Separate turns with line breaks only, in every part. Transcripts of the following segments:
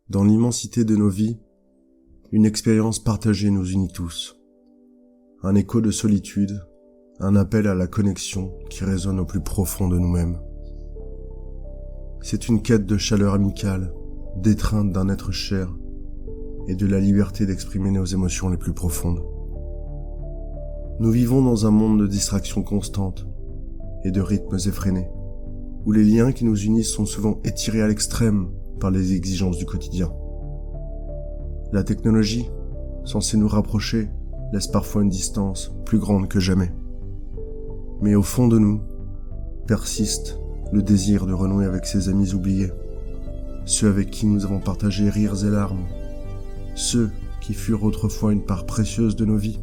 Dans l'immensité de nos vies, une expérience partagée nous unit tous. Un écho de solitude, un appel à la connexion qui résonne au plus profond de nous-mêmes. C'est une quête de chaleur amicale, d'étreinte d'un être cher et de la liberté d'exprimer nos émotions les plus profondes. Nous vivons dans un monde de distractions constantes et de rythmes effrénés, où les liens qui nous unissent sont souvent étirés à l'extrême par les exigences du quotidien. La technologie, censée nous rapprocher, laisse parfois une distance plus grande que jamais. Mais au fond de nous, persiste le désir de renouer avec ses amis oubliés, ceux avec qui nous avons partagé rires et larmes, ceux qui furent autrefois une part précieuse de nos vies.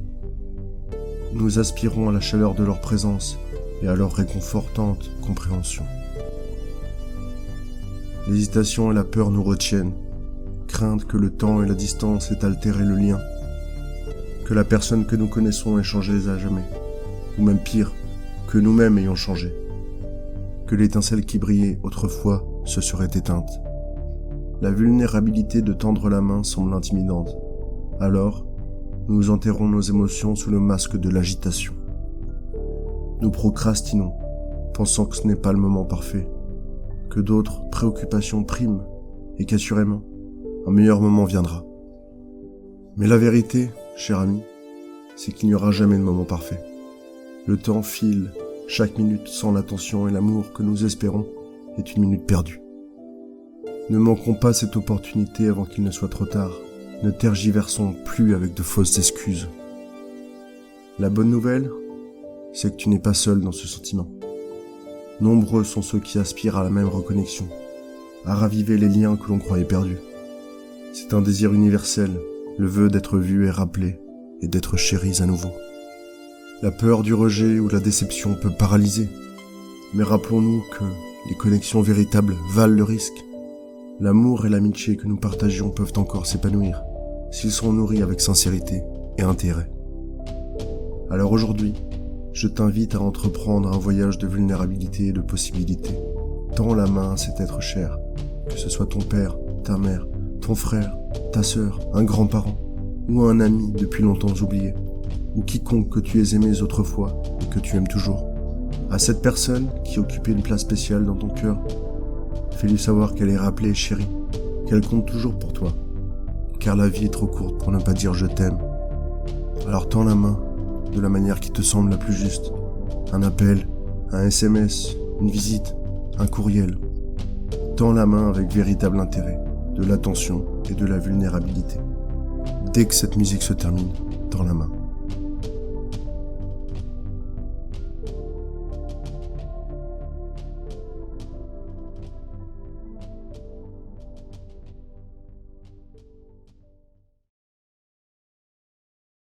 Nous aspirons à la chaleur de leur présence et à leur réconfortante compréhension. L'hésitation et la peur nous retiennent, crainte que le temps et la distance aient altéré le lien, que la personne que nous connaissons ait changé à jamais, ou même pire, que nous-mêmes ayons changé, que l'étincelle qui brillait autrefois se serait éteinte. La vulnérabilité de tendre la main semble intimidante. Alors, nous enterrons nos émotions sous le masque de l'agitation. Nous procrastinons, pensant que ce n'est pas le moment parfait, que d'autres préoccupations priment et qu'assurément, un meilleur moment viendra. Mais la vérité, cher ami, c'est qu'il n'y aura jamais de moment parfait. Le temps file, chaque minute sans l'attention et l'amour que nous espérons est une minute perdue. Ne manquons pas cette opportunité avant qu'il ne soit trop tard. Ne tergiversons plus avec de fausses excuses. La bonne nouvelle, c'est que tu n'es pas seul dans ce sentiment. Nombreux sont ceux qui aspirent à la même reconnexion, à raviver les liens que l'on croyait perdus. C'est un désir universel, le vœu d'être vu et rappelé, et d'être chéris à nouveau. La peur du rejet ou la déception peut paralyser, mais rappelons-nous que les connexions véritables valent le risque. L'amour et l'amitié que nous partagions peuvent encore s'épanouir, s'ils sont nourris avec sincérité et intérêt. Alors aujourd'hui, je t'invite à entreprendre un voyage de vulnérabilité et de possibilités. Tends la main à cet être cher, que ce soit ton père, ta mère, ton frère, ta sœur, un grand-parent, ou un ami depuis longtemps oublié, ou quiconque que tu aies aimé autrefois et que tu aimes toujours. À cette personne qui occupait une place spéciale dans ton cœur, fais-lui savoir qu'elle est rappelée et chérie, qu'elle compte toujours pour toi, car la vie est trop courte pour ne pas dire je t'aime. Alors tends la main de la manière qui te semble la plus juste. Un appel, un SMS, une visite, un courriel. Tends la main avec véritable intérêt, de l'attention et de la vulnérabilité. Dès que cette musique se termine, tends la main.